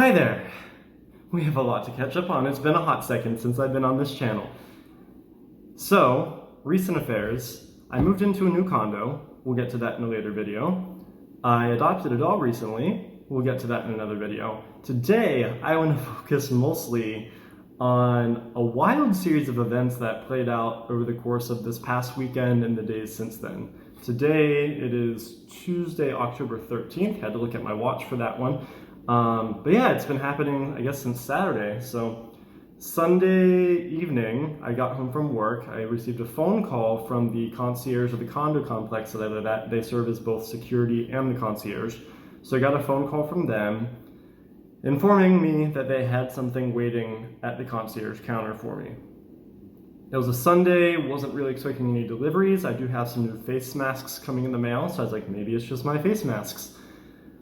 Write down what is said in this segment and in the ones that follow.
Hi there! We have a lot to catch up on. It's been a hot second since I've been on this channel. So, recent affairs. I moved into a new condo. We'll get to that in a later video. I adopted a dog recently. We'll get to that in another video. Today, I want to focus mostly on a wild series of events that played out over the course of this past weekend and the days since then. Today, it is Tuesday, October 13th. Had to look at my watch for that one. But yeah, it's been happening, I guess, since Saturday. So Sunday evening, I got home from work. I received a phone call from the concierge of the condo complex that I live at. They serve as both security and the concierge. So I got a phone call from them informing me that they had something waiting at the concierge counter for me. It was a Sunday, wasn't really expecting any deliveries. I do have some new face masks coming in the mail, so I was like, maybe it's just my face masks.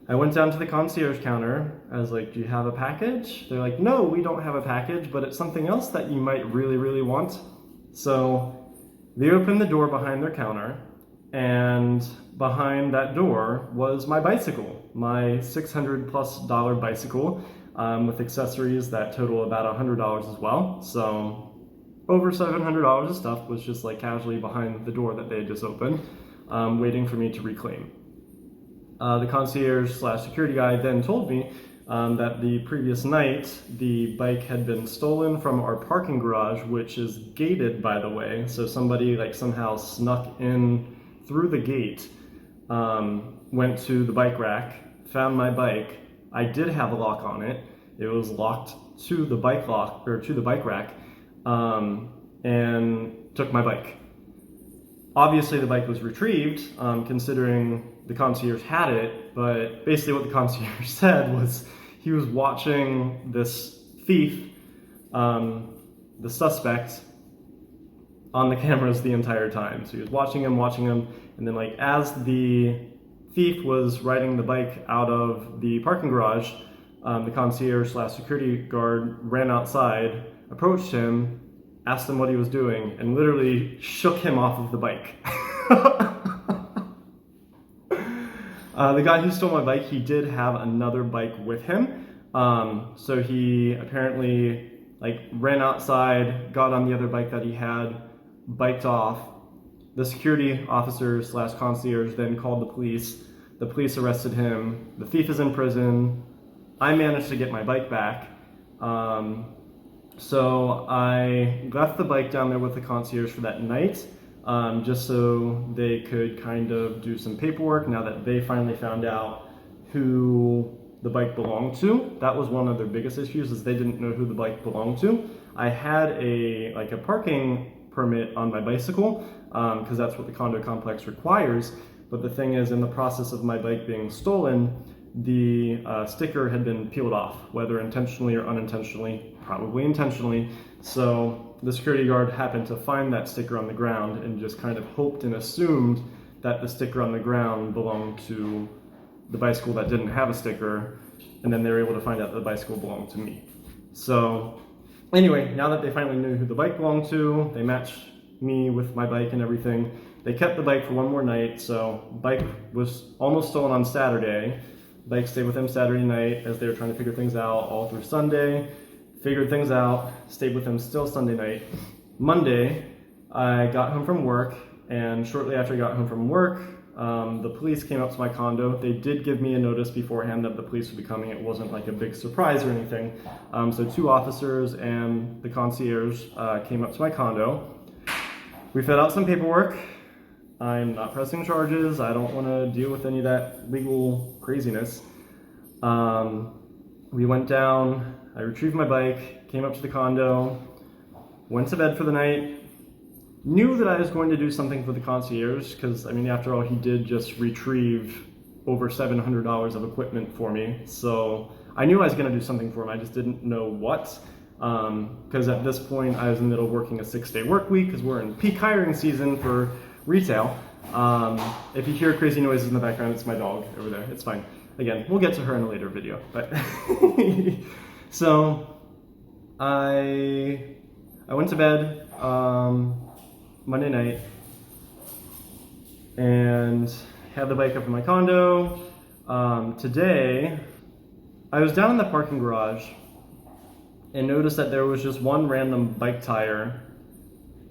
I went down to the concierge counter. I was like, do you have a package? They're like, no, we don't have a package, but it's something else that you might really want. So they opened the door behind their counter, and behind that door was my bicycle, my $600+ bicycle, with accessories that total about $100 as well. So over $700 of stuff was just like casually behind the door that they had just opened, waiting for me to reclaim. The concierge / security guy then told me that the previous night the bike had been stolen from our parking garage, which is gated, by the way. So somebody like somehow snuck in through the gate, went to the bike rack, found my bike. I did have a lock on it. It was locked to the bike lock or to the bike rack, and took my bike. Obviously the bike was retrieved, considering the concierge had it, but basically what the concierge said was he was watching this thief, the suspect, on the cameras the entire time. So he was watching him, and then like as the thief was riding the bike out of the parking garage, the concierge / security guard ran outside, approached him, asked him what he was doing, and literally shook him off of the bike. The guy who stole my bike, he did have another bike with him. So he apparently like ran outside, got on the other bike that he had, biked off. The security officer / concierge then called the police. The police arrested him. The thief is in prison. I managed to get my bike back. So I left the bike down there with the concierge for that night, just so they could kind of do some paperwork now that they finally found out who the bike belonged to. That was one of their biggest issues, is they didn't know who the bike belonged to. I had a parking permit on my bicycle, because that's what the condo complex requires. But the thing is, in the process of my bike being stolen, the sticker had been peeled off, whether intentionally or unintentionally, probably intentionally. So the security guard happened to find that sticker on the ground and just kind of hoped and assumed that the sticker on the ground belonged to the bicycle that didn't have a sticker, and then they were able to find out that the bicycle belonged to me. So anyway, now that they finally knew who the bike belonged to, they matched me with my bike and everything. They kept the bike for one more night, so bike was almost stolen on Saturday. Bike stayed with them Saturday night as they were trying to figure things out all through Sunday. Figured things out, stayed with them still Sunday night. Monday, I got home from work, and shortly after I got home from work, the police came up to my condo. They did give me a notice beforehand that the police would be coming. It wasn't like a big surprise or anything. So 2 officers and the concierge came up to my condo. We filled out some paperwork. I'm not pressing charges. I don't want to deal with any of that legal craziness. We went down, I retrieved my bike, came up to the condo, went to bed for the night, knew that I was going to do something for the concierge, because, I mean, after all, he did just retrieve over $700 of equipment for me. So I knew I was going to do something for him, I just didn't know what. Because at this point, I was in the middle of working a 6-day work week, because we're in peak hiring season for retail. If you hear crazy noises in the background, it's my dog over there. It's fine. Again, we'll get to her in a later video. But so I went to bed Monday night and had the bike up in my condo. Today I was down in the parking garage and noticed that there was just one random bike tire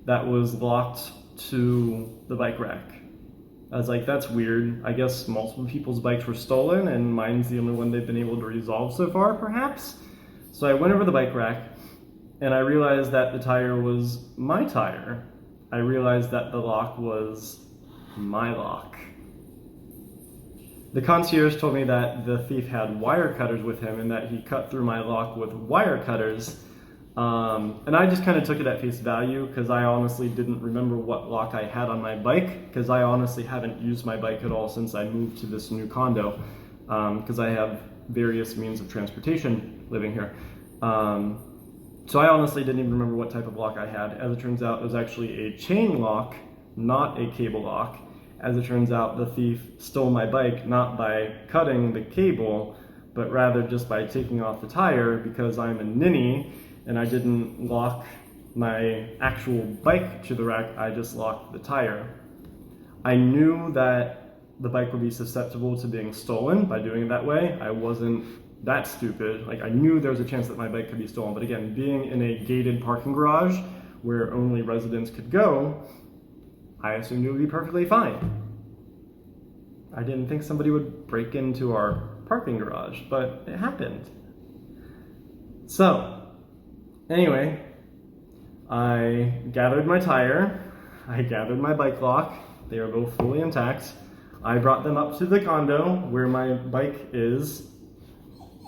that was locked to the bike rack. I was like, that's weird. I guess multiple people's bikes were stolen and mine's the only one they've been able to resolve so far, perhaps? So I went over the bike rack and I realized that the tire was my tire. I realized that the lock was my lock. The concierge told me that the thief had wire cutters with him and that he cut through my lock with wire cutters. And I just kind of took it at face value because I honestly didn't remember what lock I had on my bike, because I honestly haven't used my bike at all since I moved to this new condo, because I have various means of transportation living here. So I honestly didn't even remember what type of lock I had. As it turns out, it was actually a chain lock, not a cable lock. As it turns out, the thief stole my bike not by cutting the cable, but rather just by taking off the tire, because I'm a ninny and I didn't lock my actual bike to the rack, I just locked the tire. I knew that the bike would be susceptible to being stolen by doing it that way. I wasn't that stupid. Like, I knew there was a chance that my bike could be stolen, but again, being in a gated parking garage where only residents could go, I assumed it would be perfectly fine. I didn't think somebody would break into our parking garage, but it happened. So, anyway, I gathered my tire, I gathered my bike lock, they are both fully intact. I brought them up to the condo where my bike is.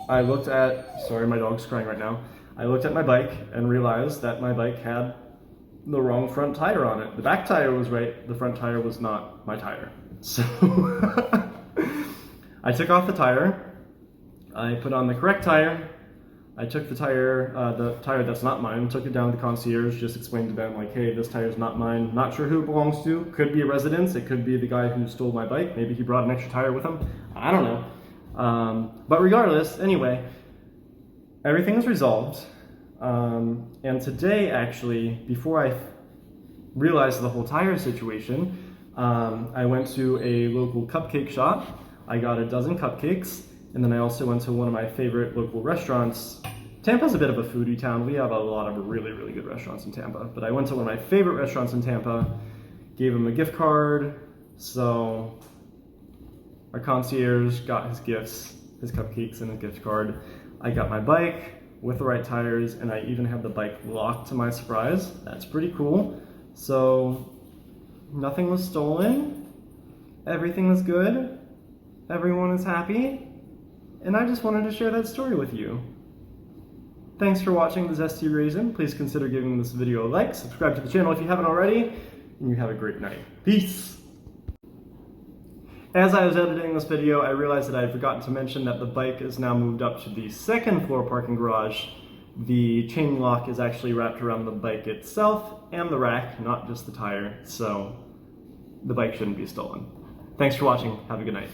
I looked at, sorry, my dog's crying right now. I looked at my bike and realized that my bike had the wrong front tire on it. The back tire was right, the front tire was not my tire. So I took off the tire, I put on the correct tire, I took the tire that's not mine, took it down to the concierge, just explained to them like, hey, this tire's not mine, not sure who it belongs to, could be a residence, it could be the guy who stole my bike, maybe he brought an extra tire with him, I don't know. But regardless, anyway, everything is resolved. And today, actually, before I realized the whole tire situation, I went to a local cupcake shop. I got a dozen cupcakes, and then I also went to one of my favorite local restaurants. Tampa's a bit of a foodie town. We have a lot of really, really good restaurants in Tampa, but I went to one of my favorite restaurants in Tampa, gave him a gift card, so our concierge got his gifts, his cupcakes and his gift card. I got my bike with the right tires, and I even had the bike locked to my surprise. That's pretty cool. So nothing was stolen, everything was good, everyone is happy, and I just wanted to share that story with you. Thanks for watching the Zesty Raisin. Please consider giving this video a like, subscribe to the channel if you haven't already, and you have a great night. Peace! As I was editing this video, I realized that I had forgotten to mention that the bike is now moved up to the second floor parking garage. The chain lock is actually wrapped around the bike itself and the rack, not just the tire, so the bike shouldn't be stolen. Thanks for watching. Have a good night.